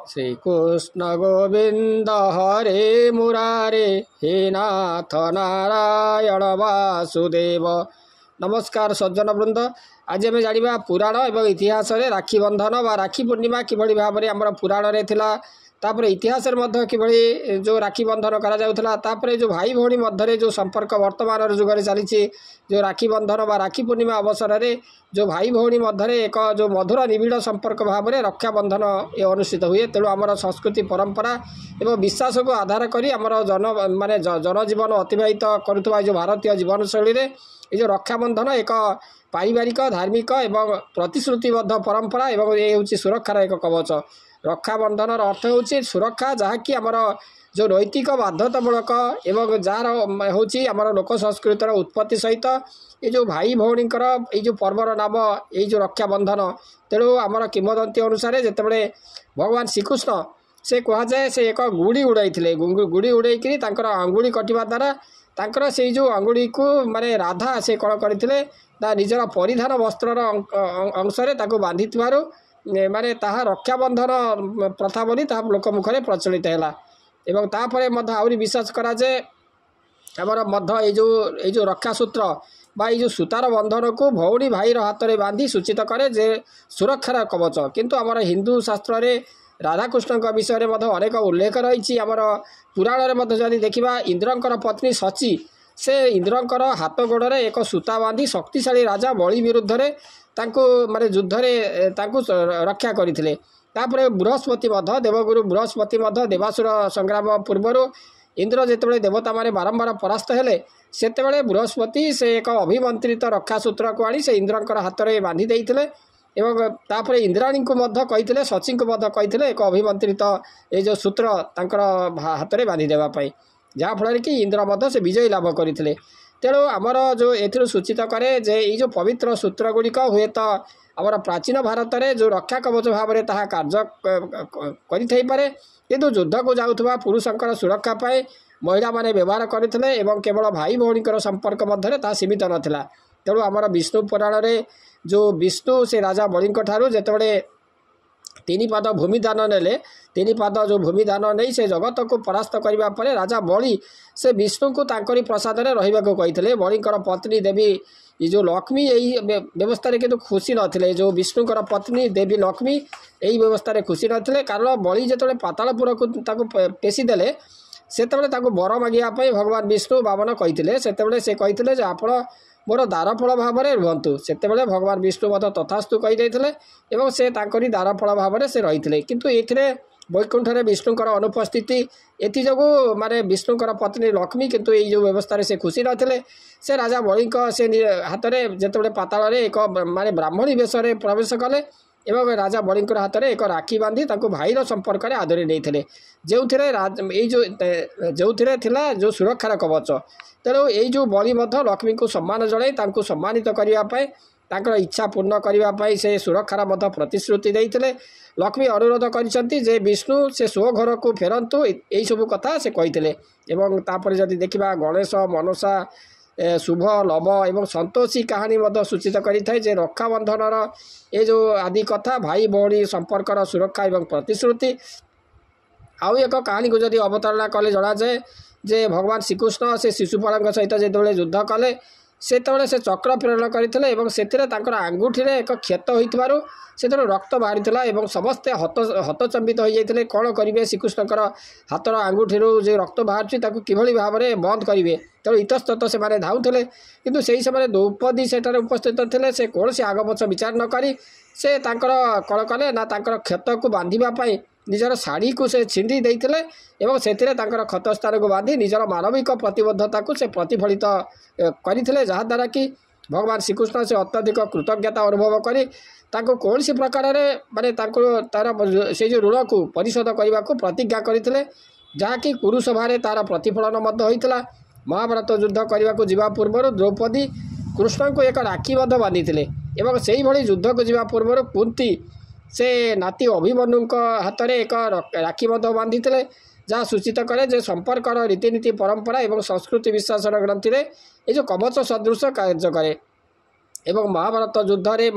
श्रीकृष्ण गोविंद हरे मुरारे हे नाथ नारायण वासुदेव। नमस्कार सज्जन वृंद, आज आम जाना पुराण एवं इतिहास रे राखी बंधन बा राखी पूर्णिमा किभली भाव में आम पुराण रे थिला, तापर इतिहास किभली जो राखी बंधन करा जाउथला, तापर जो भाई भौणी मध्य जो संपर्क वर्तमान जुग में चली जो राखी बंधन बा राखी पूर्णिमा अवसर में जो भाई भौणी मध्य एक जो मधुर निबिड़ संपर्क भाव में रक्षा बंधन ये अनुष्ठित हुए। तेणु आमर संस्कृति परंपरा एवं विश्वास को आधार करी आमर माने जनजीवन अतिवाहित करुवा जो भारतीय जीवन शैली रे ये जो रक्षा बंधन एक पारिवारिक धार्मिक एवं प्रतिश्रुतिबद्ध परंपरा एवं ये हूँ सुरक्षार एक कवच। रक्षा बंधन अर्थ हूँ सुरक्षा, जहाँकि आमर जो नैतिक बाध्यतामूलक एवं जार हूँ आमर लोक संस्कृतिर उत्पत्ति सहित ये जो भाई भौणीकर ये पर्वर नाम ये जो रक्षा बंधन। तेणु आमर किंवदंती अनुसार जितेबाला भगवान श्रीकृष्ण से कहुए से एक गुड़ी उड़ाई गुड़ी उड़ाई अंगुड़ी कटिवा द्वारा तांकर से जो अंगुड़ी को माने राधा से कौन करते निजर परिधान वस्त्र अंश बांधि माने ताहा रक्षा बंधन प्रथा बोली लोक मुखरे प्रचलित है। एवं तापर आहरी विश्वास करा जे आमर मध्य ये जो रक्षा सूत्र बा ये सूतार बंधन को भौणी भाईर हाथ में बांधी सूचित करे जे सुरक्षार कवच। किंतु आमर हिंदू शास्त्र रे राधाकृष्ण विषय में अनेक उल्लेख रही। आमर पुराण में जदि देखा इंद्रंकर पत्नी सची से इंद्रंकर हाथ गोड़े एक सूता बांधी शक्तिशाली राजा बलि विरुद्ध रे माने युद्ध रे रक्षा करते। तापर बृहस्पति देवगुरु बृहस्पति देवासुर संग्राम पूर्वर इंद्र जितेबाला देवता माने बारंबार परास्त हेले सेतेबाला बृहस्पति से एक अभिमंत्रित रक्षा सूत्र को आनी से इंद्रंकर हाथ में बांधि देइथिले एवं तापर इंद्राणी को कही सची को कही एक अभिमंत्रित ये जो सूत्र तांकर हाथ में बांधि देवाई, जहाँफल कि इंद्र से विजय लाभ करते। तेणु आमर जो ए सूचित करे जे ये जो पवित्र सूत्र गुड़िक हुए तो आमर प्राचीन भारत में जो रक्षा कवच भाव में ताहा कार्य करे, किंतु युद्ध को जाऊथुबा पुरुषंकर सुरक्षा पाए महिला माने व्यवहार करथिले एवं केवल भाई भौणीकर संपर्क मध्य ताहा सीमित नथिला। तेणु आमर विष्णु पुराण रे जो विष्णु से राजा बलिंक ठारू जेतेबेले 3 पाद भूमिदान नेले 3 पाद जो भूमिदान नहीं से जगत को परास्त करने पर राजा बलि से विष्णु को तांकरी प्रसाद में रहिबा को कहिथिले। बलिंकर पत्नी देवी ये जो लक्ष्मी यही व्यवस्था किंतु खुशी नथिले। जो विष्णुकर पत्नी देवी लक्ष्मी यही व्यवस्था खुशी नथिले, कारण बलि जेतेबेले पातालपुर को ताको पेशी देले सेतेबेले वर मागिया भगवान विष्णु बामन कहिथिले। सेतेबेले से कहिथिले जे आपण मोर दारफल भाव में रुहतु। सेतेबेले भगवान विष्णु तथास्तु कहीदेते से तांकरी दारफल भाव में से रही। किंतु ये वैकुंठरे विष्णुकर अनुपस्थिति एजू माने विष्णुकर पत्नी लक्ष्मी किंतु ये जो व्यवस्था से खुशी नथिले। से राजा बलिंक से हाथ में जितेबाला पाताल एक माने ब्राह्मणी वेश प्रवेश कले एवं राजा बलिंकर हाथ में एक राखी बांधी भाईर संपर्क में आदरी नहीं जो थिला जो सुरक्षार कवच। तेणु ये जो बलि लक्ष्मी को सम्मान जनाई सम्मानित करने तांकर इच्छा पूर्ण करने से सुरक्षार प्रतिश्रुति देते। लक्ष्मी अनुरोध कर विष्णु से स्व घर को फेरंतु यही सब कथा से कही। एवं तापर जदि देखा गणेश मनसा शुभ लभ एवं संतोषी कहानी सूचित करें रक्षा बंधनर ये जो आदि कथा भाई भौणी संपर्कर सुरक्षा एवं प्रतिश्रुति। आउ एक कहानी को जदि अवतारणा कले जना जाए जे भगवान श्रीकृष्ण से शिशुपाल सहित जो युद्ध कले से चक्र प्रेरण करते आंगुठी एक क्षत हो रक्त बाहरी समस्ते हतचंबित हो जाते कौन करेंगे श्रीकृष्णकर हाथर आंगुठी जो रक्त बाहर किभली भाव में बंद करेंगे। तेणु इतस्तत से धाऊले किंतु से समय द्रौपदी सेठार उपस्थित थे से कौन से आगपछ विचार न करी से कौन कले ना क्षत को बांधापी निजर शाढ़ी को से छिंडी देते से क्षत स्थान को बांधी निजर मानविक प्रतिबद्धता को से प्रतिफलित करते, जहाँद्वारा कि भगवान श्रीकृष्ण से अत्यधिक कृतज्ञता अनुभव करी कौन सी प्रकार माने तार से जो ऋण को परिशोध करने को प्रतिज्ञा करते, जहाँकि कुरुसभा तार प्रतिफलन होता। महाभारत युद्ध करने को जीवा पूर्व द्रौपदी कृष्ण को एक राखी बांधी से भली युद्ध को जीवा पूर्व कुंती से नाती अभिमन्यु हाथ में एक राखी बांधी जहाँ सूचित करे जे संपर्कर रीतिनीति परंपरा एवं संस्कृति विश्वास ग्रंथि ये जो कवच सदृश कार्य करे। एवं महाभारत युद्ध रे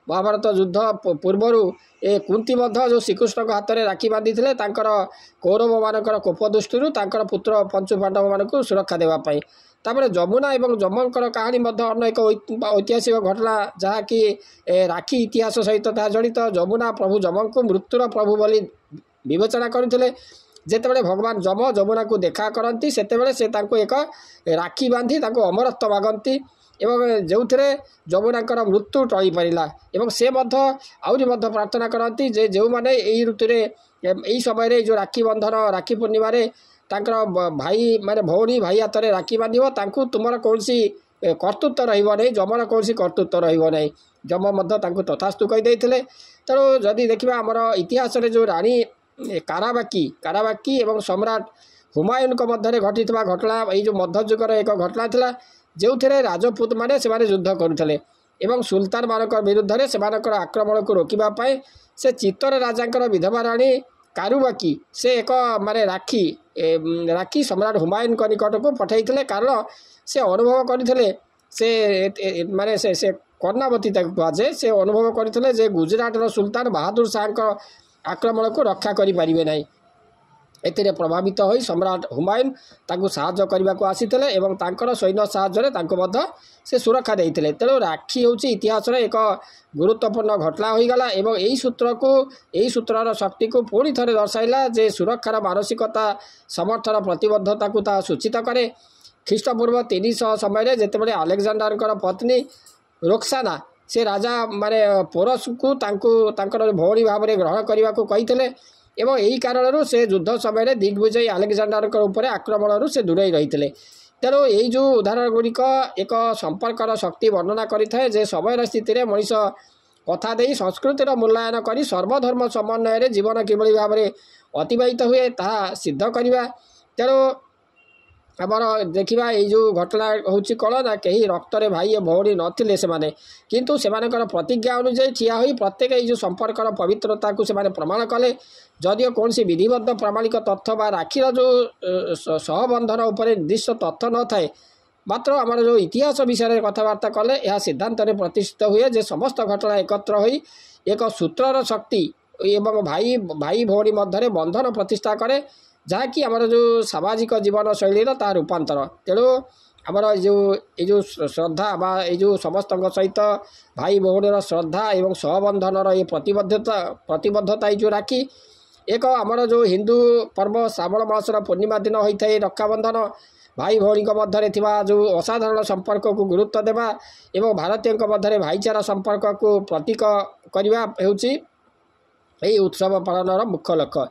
महाभारत युद्ध पूर्वर ए कुंती जो श्रीकृष्ण हाथ में राखी बांधी कौरव मानकर कोप दृष्टि पुत्र पंचु पांडव मान सुरक्षा देवाई तापर जमुना एवं जमकर कहानी अन्य एक ऐतिहासिक घटना जहाँकि राखी इतिहास सहित जड़ित जमुना प्रभु जम को मृत्युर प्रभु बोली विवेचना करते जितेबाला भगवान जम जमुना को देखा करती से एक राखी बांधी अमरत्व मागती एवं जो जमुनाकर मृत्यु टली पारा एवं से आहरी प्रार्थना करती जे जो मैंने यही ऋतु यही समय जो राखी बंधन राखी पूर्णिमा तांकर भाई माने भौणी भाई हाथ में राखी बांध तुमर कौन कर्तृत्व रही जमर कौन कर्तृत्व रही जम तथास्तु कहीदे तेणु जदि देखा आमर इतिहास जो रानी काराबाकी एवं सम्राट हुमायून मध्य घटी घटना ये मध्ययुगर एक घटना था जो राजपूत माने युद्ध करुले एवं सुल्तान मानक विरुद्ध से आक्रमण को रोकवाई से चित्तर राजा विधवा राणी कारुबाकी से एक माने राखी सम्राट हुमायून निकट को पठाई कारण से अनुभव करते से माने से कर्णावती कहुए से अनुभव करते गुजरात सुल्तान बहादुर शाह आक्रमण को रक्षा करें ना एथिरे प्रभावित हो सम्राट हुमायून ताकू साहाय्य करने को आसीते एवं तांकर सैन्य साहाय्य से सुरक्षा देते तेणु राखी हूँ इतिहास एक गुरुत्वपूर्ण घटना हो गला एवं यही सूत्रर शक्ति को पुणी थे दर्शाइला जे सुरक्षार मानसिकता समर्थन प्रतिबद्धता को सूचित करे ख्रीष्टपूर्व 300 समय जितेबाला आलेक्जांडर पत्नी रोक्साना से राजा माने पोरस को भौणी भाव में ग्रहण करने को कही एवं यही कारण से युद्ध समय दिग्विजयी आलेक्जांडर उपर आक्रमण से दूरे रही तेणु यही जो उदाहरण गुड़िक एक संपर्कर शक्ति वर्णना करें जे समय स्थित में मनीष कथा दे संस्कृतिर मूल्यांकन कर सर्वधर्म समन्वय जीवन किभली भाव में अतिबाहित हुए ता सिद्ध करवा तेणु आमर देखा ये जो घटना हूँ कौन ना कहीं रक्त भाई भौणी नथिले से किंतु सेमानकर प्रतिज्ञा अनुଯାयी ठिया होई प्रत्येक ये जो संपर्कर पवित्रता को सेमाने प्रमाण कले जदिओ कौन सी विधिबद्ध प्रमाणिक तथ्य बा राखीर जो सहबंधन उपर निर्दिष्ट तथ्य न थाए मात्र आमर जो इतिहास विषय कथबार्ता कले यह सिद्धांत प्रतिष्ठित हुए जे समस्त घटना एकत्र होई एक सूत्रर शक्ति एवं भाई भाई भौणी मध्य बंधन प्रतिष्ठा करे जहाँकि आमर जो सामाजिक जीवन शैलीर ता रूपांतर तेणु आमर जो श्रद्धा बा जो समस्त सहित भाई भौणीर श्रद्धा एवं सहबंधनर ये प्रतिबद्धता जो राखी एक आमर जो हिंदू पर्व श्रावण मासर पूर्णिमा दिन होता है रक्षाबंधन भाई भौणी मध्य जो असाधारण संपर्क को गुरुत्व देवा एवं भारतीय मध्य भाईचारा संपर्क को प्रतीक करने यही उत्सव पालन मुख्य लक्ष्य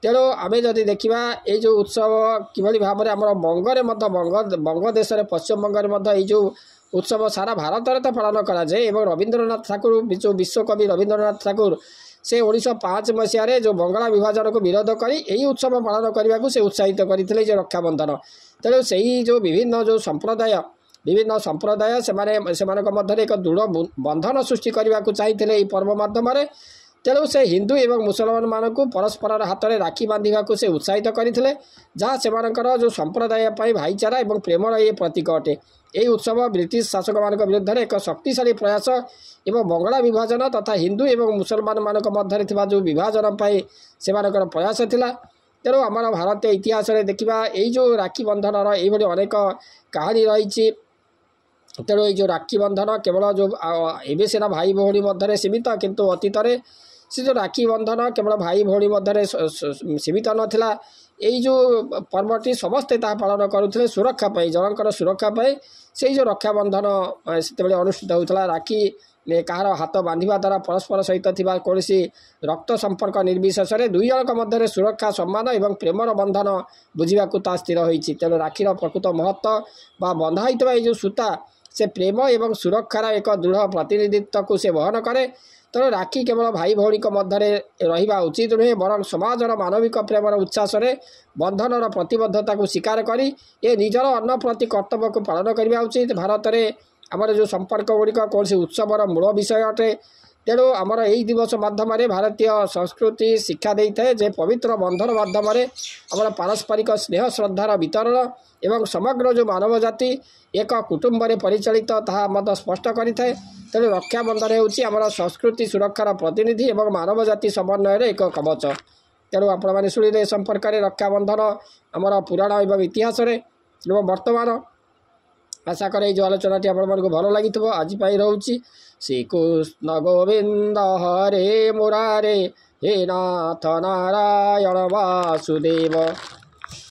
तेणु आम जदि देखा ये जो उत्सव किभली भाव में आम बंगरे बंग देश पश्चिम बंगरे जो उत्सव सारा भारत में तो पालन कराए एवं रवींद्रनाथ ठाकुर जो विश्वकवि रवींद्रनाथ ठाकुर से 1905 मसीह जो बंगला विभाजन को विरोध कर यही उत्सव पालन करने को से उत्साहित करते जो रक्षाबंधन तेणु से जो विभिन्न संप्रदाय से मध्य एक दृढ़ बंधन सृष्टि करने को चाहिए पर्व माध्यम तेणु से हिंदू एवं मुसलमान मानक परस्पर हाथ में राखी बांधा को से उत्साहित करते जहाँ से जो संप्रदाय भाईचारा एवं प्रेमर ये प्रतीक अटे यही उत्सव ब्रिटिश शासक मान विरुद्ध एक शक्तिशाली प्रयास एवं बंगला विभाजन तथा हिंदू एवं मुसलमान मानक मध्य जो विभाजन से प्रयास थिला तेणु आम भारतीय इतिहास में देखा यही जो राखी बंधनर ये अनेक कहानी रही तेणु ये जो राखी बंधन केवल जो एवं सीना भाई भौणी मध्य सीमित किंतु अतीत से जो राखी बंधन केवल भाई भौणी मध्य सीमित नाला यही जो पर्वटी समस्ते पालन करुले सुरक्षा जनकर सुरक्षा से जो रक्षाबंधन से अनुष्ठित होता राखी कहार हाथ बांधा द्वारा परस्पर सहित कौन रक्त संपर्क निर्विशेष दुई जन मध्य सुरक्षा सम्मान और प्रेमर बंधन बुझा स्थिर होती तेणु राखीर प्रकृत महत्व बा बंधा होता जो सूता से प्रेम एवं सुरक्षार एक दृढ़ प्रतिनिधित्व को से वहन करे तेणु राखी केवल भाई भौणी मध्य रहा उचित नुहे बर समाजर मानविक प्रेमर उच्छ्वास बंधनर प्रतिबद्धता को स्वीकार करी ये निजर अन्न प्रति कर्तव्य को पालन करने उचित भारत में आमर जो संपर्क गुड़िक कौन उत्सवर मूल विषय अटे तेणु आमर यही दिवस माध्यम भारतीय संस्कृति शिक्षा देता है जे पवित्र बंधन माध्यम आमर पारस्परिक स्नेह श्रद्धार वितरण एवं समग्र जो मानव जाति एक कुटुंब परिचालित ताहा मत स्पष्ट करें। तेणु रक्षाबंधन होमर संस्कृति सुरक्षार प्रतिनिधि एवं मानव जाति समन्वय एक कवच। तेणु आपण मैंने शुणिले संपर्क में रक्षाबंधन आमर पुराण एवं इतिहास एवं वर्तमान आशा करे जो आलोचना आपण भल लगी आज रोचे। श्रीकृष्ण गोविंद हरे मुरारे हे नाथ नारायण वासुदेव।